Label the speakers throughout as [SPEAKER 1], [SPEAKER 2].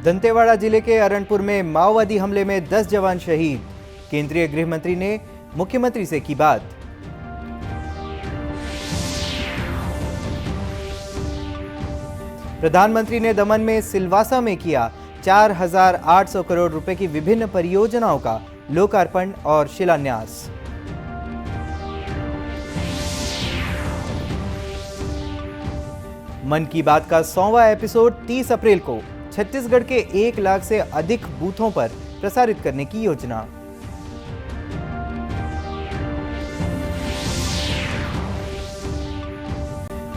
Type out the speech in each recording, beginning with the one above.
[SPEAKER 1] दंतेवाड़ा जिले के अरणपुर में माओवादी हमले में 10 जवान शहीद। केंद्रीय गृह मंत्री ने मुख्यमंत्री से की बात। प्रधानमंत्री ने दमन में सिलवासा में किया 4,800 करोड़ रुपए की विभिन्न परियोजनाओं का लोकार्पण और शिलान्यास। मन की बात का 100वां एपिसोड 30 अप्रैल को छत्तीसगढ़ के 1 लाख से अधिक बूथों पर प्रसारित करने की योजना।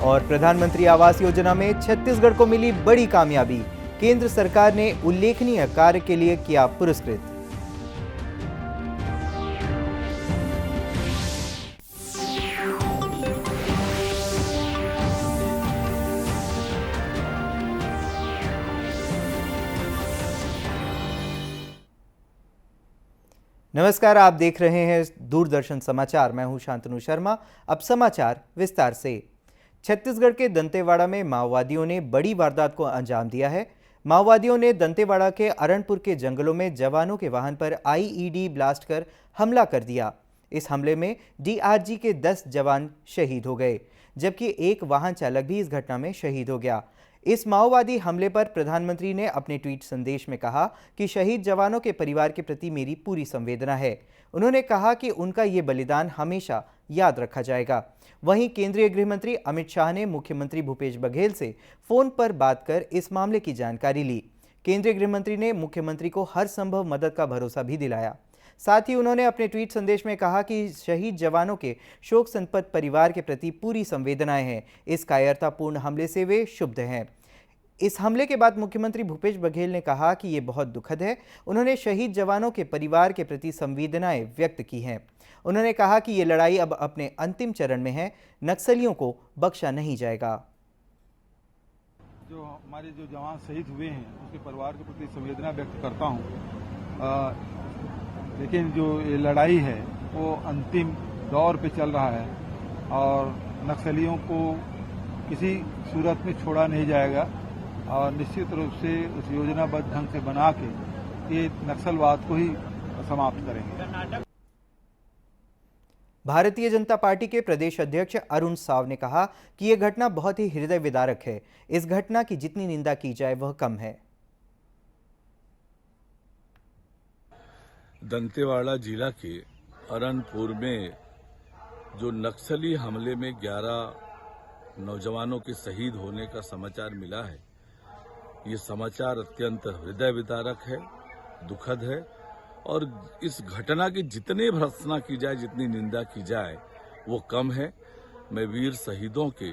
[SPEAKER 1] और प्रधानमंत्री आवास योजना में छत्तीसगढ़ को मिली बड़ी कामयाबी। केंद्र सरकार ने उल्लेखनीय कार्य के लिए किया पुरस्कृत। नमस्कार, आप देख रहे हैं दूरदर्शन समाचार। मैं हूं शांतनु शर्मा। अब समाचार विस्तार से। छत्तीसगढ़ के दंतेवाड़ा में माओवादियों ने बड़ी वारदात को अंजाम दिया है। माओवादियों ने दंतेवाड़ा के अरणपुर के जंगलों में जवानों के वाहन पर आईईडी ब्लास्ट कर हमला कर दिया। इस हमले में डीआरजी के 10 जवान शहीद हो गए, जबकि एक वाहन चालक भी इस घटना में शहीद हो गया। इस माओवादी हमले पर प्रधानमंत्री ने अपने ट्वीट संदेश में कहा कि शहीद जवानों के परिवार के प्रति मेरी पूरी संवेदना है। उन्होंने कहा कि उनका ये बलिदान हमेशा याद रखा जाएगा। वहीं केंद्रीय गृह मंत्री अमित शाह ने मुख्यमंत्री भूपेश बघेल से फोन पर बात कर इस मामले की जानकारी ली। केंद्रीय गृह मंत्री ने मुख्यमंत्री को हर संभव मदद का भरोसा भी दिलाया। साथ ही उन्होंने अपने ट्वीट संदेश में कहा कि शहीद जवानों के शोक संतप्त परिवार के प्रति पूरी संवेदनाएं हैं। इस कायरतापूर्ण हमले से वे क्षुब्ध हैं। इस हमले के बाद मुख्यमंत्री भूपेश बघेल ने कहा कि ये बहुत दुखद है। उन्होंने शहीद जवानों के परिवार के प्रति संवेदनाएं व्यक्त की हैं। उन्होंने कहा कि ये लड़ाई अब अपने अंतिम चरण में है। नक्सलियों को बख्शा नहीं जाएगा।
[SPEAKER 2] जो हमारे जवान शहीद हुए हैं उसके परिवार के प्रति संवेदना व्यक्त करता हूँ। लेकिन जो ये लड़ाई है वो अंतिम दौर पे चल रहा है और नक्सलियों को किसी सूरत में छोड़ा नहीं जाएगा और निश्चित रूप से उस योजनाबद्ध ढंग से बना के ये नक्सलवाद को ही समाप्त करेंगे।
[SPEAKER 1] भारतीय जनता पार्टी के प्रदेश अध्यक्ष अरुण साव ने कहा कि यह घटना बहुत ही हृदय विदारक है। इस घटना की जितनी निंदा की जाए वह कम है।
[SPEAKER 3] दंतेवाड़ा जिला के अरणपुर में जो नक्सली हमले में 11 नौजवानों के शहीद होने का समाचार मिला है, ये समाचार अत्यंत हृदय विदारक है, दुखद है और इस घटना की जितनी भर्त्सना की जाए, जितनी निंदा की जाए वो कम है। मैं वीर शहीदों के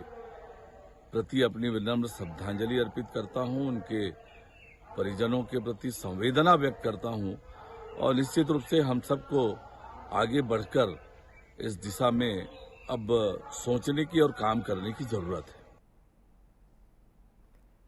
[SPEAKER 3] प्रति अपनी विनम्र श्रद्धांजलि अर्पित करता हूं, उनके परिजनों के प्रति संवेदना व्यक्त करता हूं और निश्चित रूप से हम सबको आगे बढ़कर इस दिशा में अब सोचने की और काम करने की जरूरत है।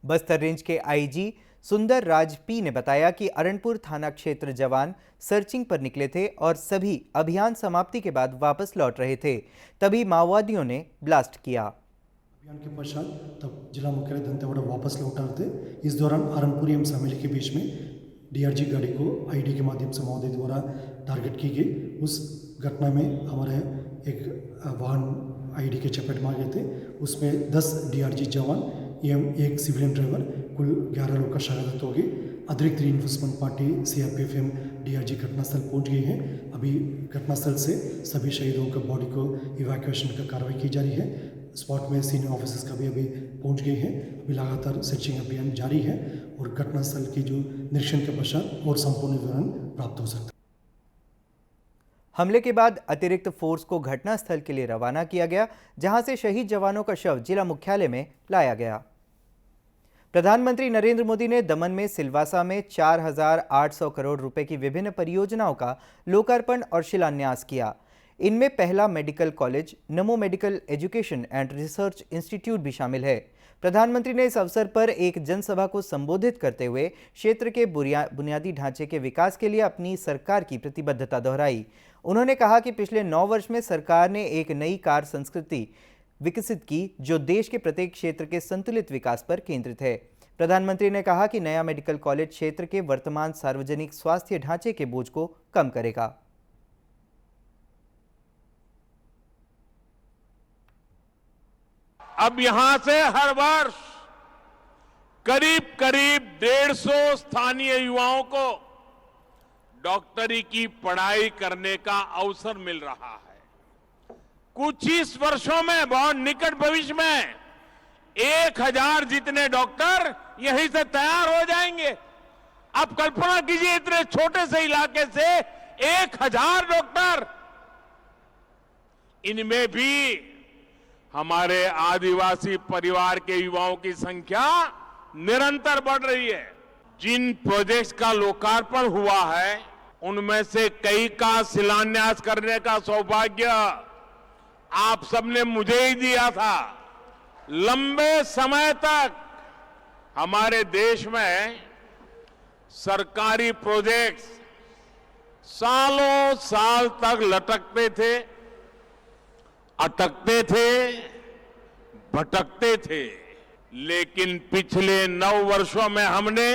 [SPEAKER 1] बस्तर रेंज के आईजी सुंदर राज पी ने बताया कि अरणपुर थाना क्षेत्र जवान सर्चिंग पर निकले थे और सभी अभियान समाप्ति के बाद वापस लौट रहे थे, तभी माओवादियों ने ब्लास्ट किया।
[SPEAKER 4] अभियान के पश्चात तब जिला मुख्यालय दंतेवाड़ा वापस लौट रहे थे। इस दौरान अरणपुर एवं शामिली के बीच में डीआरजी गाड़ी को आईडी के माध्यम से माओवादी द्वारा टारगेट की गई। उस घटना में हमारे एक वाहन आईडी के चपेट में आ गए थे। उसमें 10 डीआरजी जवान एवं एक सिविलियन ड्राइवर, कुल 11 लोग का शहादत हो गई। अतिरिक्त रीइंफोर्समेंट पार्टी सीआरपीएफ एवं डीआरजी घटनास्थल पहुंच गई है। अभी घटनास्थल से सभी शहीदों का बॉडी को इवैक्यूएशन का कार्रवाई की जा रही है। स्पॉट में सीनियर ऑफिसर्स का भी अभी पहुंच गई है। अभी लगातार सर्चिंग अभियान जारी है और घटनास्थल की जो निरीक्षण के पश्चात और संपूर्ण विवरण प्राप्त हो सकता है।
[SPEAKER 1] हमले के बाद अतिरिक्त फोर्स को घटनास्थल के लिए रवाना किया गया, जहां से शहीद जवानों का शव जिला मुख्यालय में लाया गया। प्रधानमंत्री नरेंद्र मोदी ने दमन में सिलवासा में 4,800 करोड़ रुपए की विभिन्न परियोजनाओं का लोकार्पण और शिलान्यास किया। इनमें पहला medical college, NaMo medical education and research institute भी शामिल है। प्रधानमंत्री ने इस अवसर पर एक जनसभा को संबोधित करते हुए क्षेत्र के बुनियादी ढांचे के विकास के लिए अपनी सरकार की प्रतिबद्धता दोहराई। उन्होंने कहा कि पिछले 9 वर्ष में सरकार ने एक नई कार्य संस्कृति विकसित की जो देश के प्रत्येक क्षेत्र के संतुलित विकास पर केंद्रित है। प्रधानमंत्री ने कहा कि नया मेडिकल कॉलेज क्षेत्र के वर्तमान सार्वजनिक स्वास्थ्य ढांचे के बोझ को कम करेगा।
[SPEAKER 5] अब यहां से हर वर्ष करीब करीब 150 स्थानीय युवाओं को डॉक्टरी की पढ़ाई करने का अवसर मिल रहा है। कुछ ही वर्षों में, बहुत निकट भविष्य में 1000 जितने डॉक्टर यहीं से तैयार हो जाएंगे। आप कल्पना कीजिए, इतने छोटे से इलाके से 1000 डॉक्टर, इनमें भी हमारे आदिवासी परिवार के युवाओं की संख्या निरंतर बढ़ रही है। जिन प्रोजेक्ट्स का लोकार्पण हुआ है, उनमें से कई का शिलान्यास करने का सौभाग्य आप सबने मुझे ही दिया था। लंबे समय तक हमारे देश में सरकारी प्रोजेक्ट्स सालों साल तक लटकते थे, अटकते थे, भटकते थे। लेकिन पिछले 9 वर्षों में हमने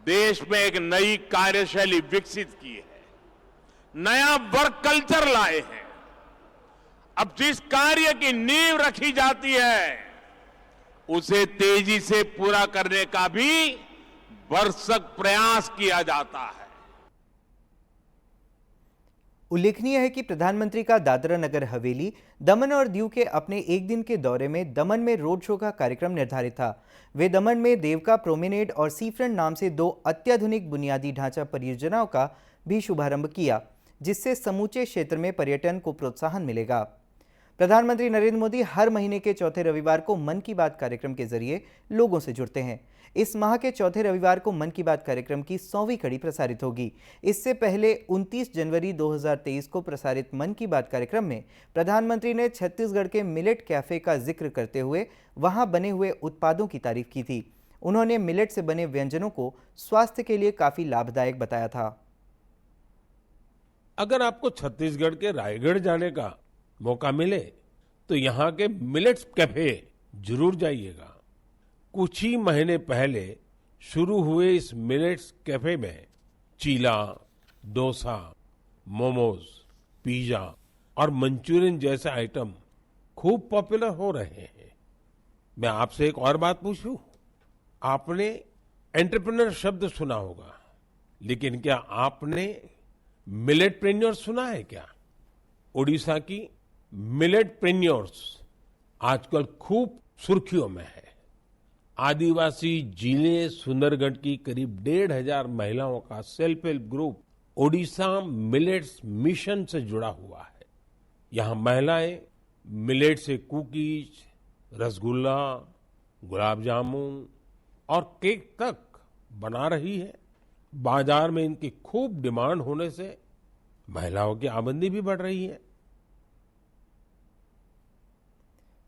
[SPEAKER 5] देश में एक नई कार्यशैली विकसित की है, नया वर्क कल्चर लाए हैं। अब जिस कार्य की नींव रखी जाती है, उसे तेजी से पूरा करने का भी भरसक प्रयास किया जाता है।
[SPEAKER 1] उल्लेखनीय है कि प्रधानमंत्री का दादरा नगर हवेली, दमन और दीव के अपने एक दिन के दौरे में दमन में रोड शो का कार्यक्रम निर्धारित था। वे दमन में देवका प्रोमेनेड और सी फ्रंट नाम से 2 अत्याधुनिक बुनियादी ढांचा परियोजनाओं का भी शुभारंभ किया, जिससे समूचे क्षेत्र में पर्यटन को प्रोत्साहन मिलेगा। प्रधानमंत्री नरेंद्र मोदी हर महीने के चौथे रविवार को मन की बात कार्यक्रम के जरिए लोगों से जुड़ते हैं। इस माह के चौथे रविवार को मन की बात कार्यक्रम की 100वीं कड़ी प्रसारित होगी। इससे पहले 29 जनवरी 2023 को प्रसारित मन की बात कार्यक्रम में प्रधानमंत्री ने छत्तीसगढ़ के मिलेट कैफे का जिक्र करते हुए वहां बने हुए उत्पादों की तारीफ की थी। उन्होंने मिलेट से बने व्यंजनों को स्वास्थ्य के लिए काफी लाभदायक बताया था।
[SPEAKER 6] अगर आपको छत्तीसगढ़ के रायगढ़ जाने का मौका मिले तो यहाँ के मिलेट्स कैफे जरूर जाइएगा। कुछ ही महीने पहले शुरू हुए इस मिलेट्स कैफे में चीला, डोसा, मोमोज, पिज्जा और मंचूरियन जैसे आइटम खूब पॉपुलर हो रहे हैं। मैं आपसे एक और बात पूछूं, आपने एंटरप्रेन्योर शब्द सुना होगा, लेकिन क्या आपने मिलेटप्रेन्योर सुना है क्या? ओडिशा की मिलेटप्रेन्योर्स आजकल खूब सुर्खियों में है। आदिवासी जिले सुंदरगढ़ की करीब 1,500 महिलाओं का self help group Odisha millets mission से जुड़ा हुआ है। यहाँ महिलाएं मिलेट से कुकीज, रसगुल्ला, गुलाब जामुन और केक तक बना रही है। बाजार में इनकी खूब डिमांड होने से महिलाओं की आमदनी भी बढ़ रही है।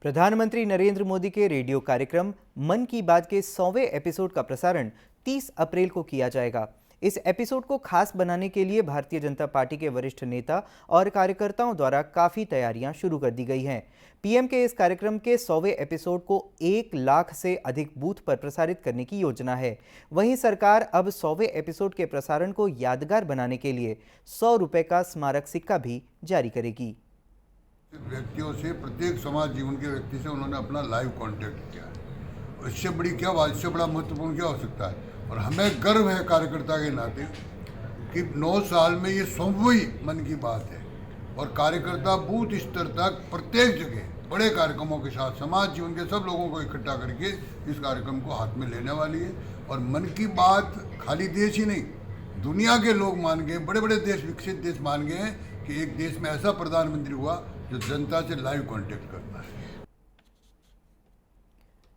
[SPEAKER 1] प्रधानमंत्री नरेंद्र मोदी के रेडियो कार्यक्रम मन की बात के 100वें एपिसोड का प्रसारण 30 अप्रैल को किया जाएगा। इस एपिसोड को खास बनाने के लिए भारतीय जनता पार्टी के वरिष्ठ नेता और कार्यकर्ताओं द्वारा काफी तैयारियां शुरू कर दी गई हैं। पीएम के इस कार्यक्रम के 100वें एपिसोड को 1 लाख से अधिक बूथ पर प्रसारित करने की योजना है। वहीं सरकार अब 100वें एपिसोड के प्रसारण को यादगार बनाने के लिए 100 रुपए का स्मारक सिक्का भी जारी करेगी।
[SPEAKER 7] व्यक्तियों से, प्रत्येक समाज जीवन के व्यक्ति से उन्होंने अपना लाइव कांटेक्ट किया है। इससे बड़ी क्या बात, इससे बड़ा महत्वपूर्ण क्या हो सकता है। और हमें गर्व है कार्यकर्ता के नाते कि 9 साल में ये 100वीं मन की बात है और कार्यकर्ता बूथ स्तर तक प्रत्येक जगह बड़े कार्यक्रमों के साथ समाज जीवन के सब लोगों को इकट्ठा करके इस कार्यक्रम को हाथ में लेने वाली है। और मन की बात खाली देश ही नहीं, दुनिया के लोग मान गए, बड़े बड़े देश, विकसित देश मान गए हैं कि एक देश में ऐसा प्रधानमंत्री हुआ जो जनता से लाइव कांटेक्ट करता है।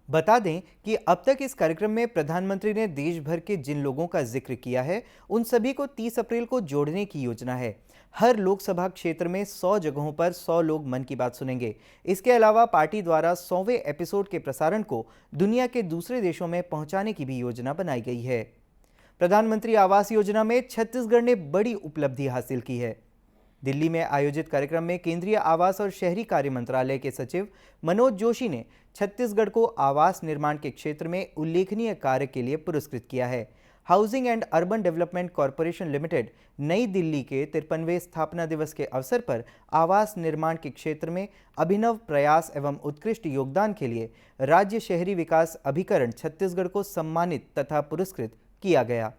[SPEAKER 1] बता दें कि अब तक इस कार्यक्रम में प्रधानमंत्री ने देश भर के जिन लोगों का जिक्र किया है, उन सभी को 30 अप्रैल को जोड़ने की योजना है। हर लोकसभा क्षेत्र में 100 जगहों पर 100 लोग मन की बात सुनेंगे। इसके अलावा पार्टी द्वारा 100वें एपिसोड के प्रसारण को दुनिया के दूसरे देशों में पहुंचाने की भी योजना बनाई गई है। प्रधानमंत्री आवास योजना में छत्तीसगढ़ ने बड़ी उपलब्धि हासिल की है। दिल्ली में आयोजित कार्यक्रम में केंद्रीय आवास और शहरी कार्य मंत्रालय के सचिव मनोज जोशी ने छत्तीसगढ़ को आवास निर्माण के क्षेत्र में उल्लेखनीय कार्य के लिए पुरस्कृत किया है। Housing and urban development corporation limited नई दिल्ली के 53वें स्थापना दिवस के अवसर पर आवास निर्माण के क्षेत्र में अभिनव प्रयास एवं उत्कृष्ट योगदान के लिए राज्य शहरी विकास अभिकरण छत्तीसगढ़ को सम्मानित तथा पुरस्कृत किया गया।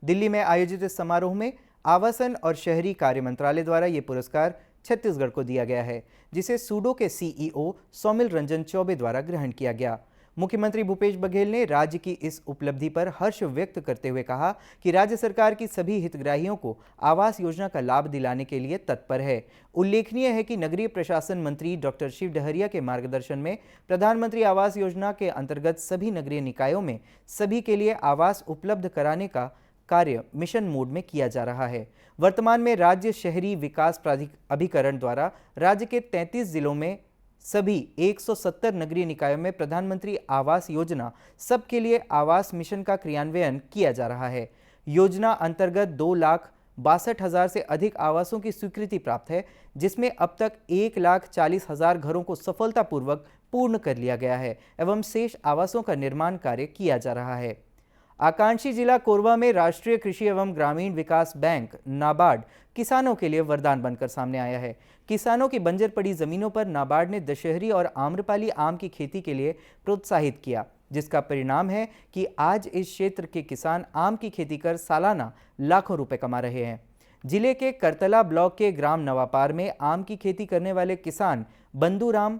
[SPEAKER 1] दिल्ली में आयोजित इस समारोह में आवासन और शहरी कार्य मंत्रालय द्वारा ये पुरस्कार छत्तीसगढ़ को दिया गया है, जिसे सूडो के सीईओ सौमिल रंजन चौबे द्वारा ग्रहण किया गया। मुख्यमंत्री भूपेश बघेल ने राज्य की इस उपलब्धि पर हर्ष व्यक्त करते हुए कहा कि राज्य सरकार की सभी हितग्राहियों को आवास योजना का लाभ दिलाने के लिए तत्पर है। उल्लेखनीय है कि नगरीय प्रशासन मंत्री डॉक्टर शिव डहरिया के मार्गदर्शन में प्रधानमंत्री आवास योजना के अंतर्गत सभी नगरीय निकायों में सभी के लिए आवास उपलब्ध कराने का कार्य मिशन मोड में किया जा रहा है। वर्तमान में राज्य शहरी विकास अभिकरण द्वारा राज्य के 33 जिलों में सभी 170 नगरीय निकायों में प्रधानमंत्री आवास योजना सबके लिए आवास मिशन का क्रियान्वयन किया जा रहा है। योजना अंतर्गत 2,62,000 से अधिक आवासों की स्वीकृति प्राप्त है, जिसमें अब तक 1,40,000 घरों को सफलतापूर्वक पूर्ण कर लिया गया है एवं शेष आवासों का निर्माण कार्य किया जा रहा है। आकांक्षी जिला कोरबा में राष्ट्रीय कृषि एवं ग्रामीण विकास बैंक नाबार्ड किसानों के लिए वरदान बनकर सामने आया है। किसानों की बंजर पड़ी जमीनों पर नाबार्ड ने दशहरी और आम्रपाली आम की खेती के लिए प्रोत्साहित किया, जिसका परिणाम है कि आज इस क्षेत्र के किसान आम की खेती कर सालाना लाखों रुपए कमा रहे हैं। जिले के करतला ब्लॉक के ग्राम नवापार में आम की खेती करने वाले किसान बंदूराम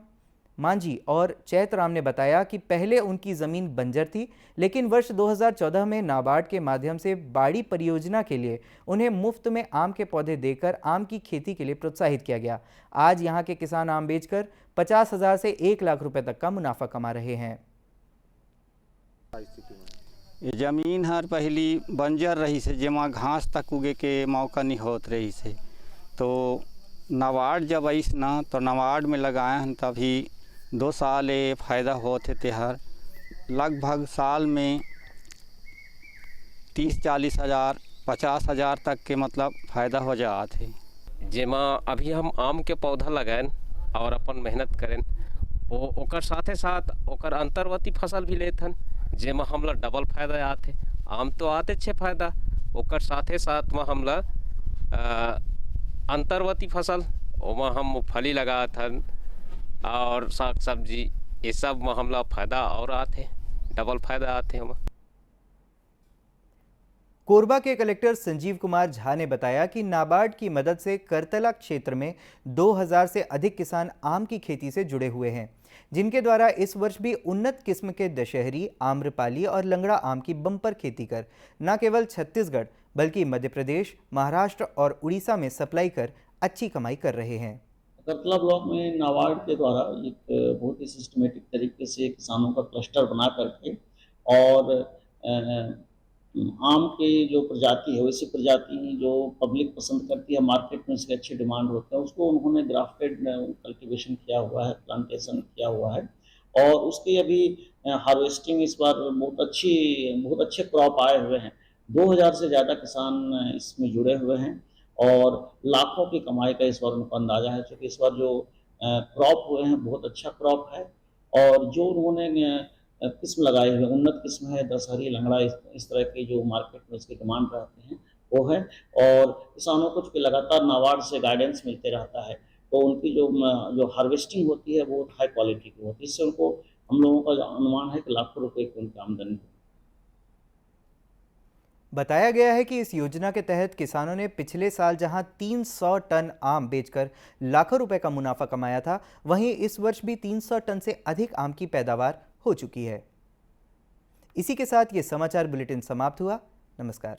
[SPEAKER 1] मांझी और चैतराम ने बताया कि पहले उनकी जमीन बंजर थी, लेकिन वर्ष 2014 में नाबार्ड के माध्यम से बाड़ी परियोजना के लिए उन्हें मुफ्त में आम के पौधे देकर आम की खेती के लिए प्रोत्साहित किया गया। आज यहां के किसान आम बेचकर 50,000 से 1 लाख रुपए तक का मुनाफा कमा रहे हैं।
[SPEAKER 8] ये जमीन हर पहली बंजर रही से, जेमा घास तक उगे के मौका नहीं होत रही से, तो नाबार्ड जब आईस ना तो नाबार्ड में लगाए हैं, तभी 2 साल ये फ़ायदा होते तेहर लगभग साल में 30-40 हज़ार 50 हज़ार तक के मतलब फ़ायदा हो जाते।
[SPEAKER 9] जेमा अभी हम आम के पौधा लगाएं और अपन मेहनत करें, ओकर साथे साथ ओकर अंतर्वर्ती फसल भी लेथन, जेमा हमला डबल फायदा आते। आम तो आते छे फायदा, ओकर साथे साथ में हमला अंतर्वर्ती फसल ओमा हम मूँगफली लगाथन और साग सब्जी, ये सब में हमला फायदा और आते, डबल फायदा आते हम।
[SPEAKER 1] कोरबा के कलेक्टर संजीव कुमार झा ने बताया कि नाबार्ड की मदद से करतला क्षेत्र में 2000 से अधिक किसान आम की खेती से जुड़े हुए हैं, जिनके द्वारा इस वर्ष भी उन्नत किस्म के दशहरी, आम्रपाली और लंगड़ा आम की बम्पर खेती कर न केवल छत्तीसगढ़ बल्कि मध्य प्रदेश, महाराष्ट्र और उड़ीसा में सप्लाई कर अच्छी कमाई कर रहे हैं।
[SPEAKER 10] करतला ब्लॉक में नाबार्ड के द्वारा एक बहुत ही सिस्टमेटिक तरीके से किसानों का क्लस्टर बना करके और आम के जो प्रजाति है वैसी प्रजाति जो पब्लिक पसंद करती है, मार्केट में इसकी अच्छी डिमांड होता है, उसको उन्होंने ग्राफ्टेड कल्टीवेशन किया हुआ है, प्लांटेशन किया हुआ है और उसकी अभी हार्वेस्टिंग इस बार बहुत अच्छे क्रॉप आए हुए हैं। 2000 से ज़्यादा किसान इसमें जुड़े हुए हैं और लाखों की कमाई का इस बार उनको अंदाजा है, क्योंकि इस बार जो क्रॉप हुए हैं बहुत अच्छा क्रॉप है और जो उन्होंने किस्म लगाई हुई उन्नत किस्म है, दशहरी, लंगड़ा, इस तरह की जो मार्केट में इसकी डिमांड रहते हैं वो है और किसानों को चूँकि लगातार नाबार्ड से गाइडेंस मिलते रहता है तो उनकी जो हार्वेस्टिंग होती है वो हाई क्वालिटी की होती है। इससे उनको हम लोगों का अनुमान है कि लाखों रुपए की उनकी आमदनी है।
[SPEAKER 1] बताया गया है कि इस योजना के तहत किसानों ने पिछले साल जहां 300 टन आम बेचकर लाखों रुपए का मुनाफा कमाया था, वहीं इस वर्ष भी 300 टन से अधिक आम की पैदावार हो चुकी है। इसी के साथ ये समाचार बुलेटिन समाप्त हुआ। नमस्कार।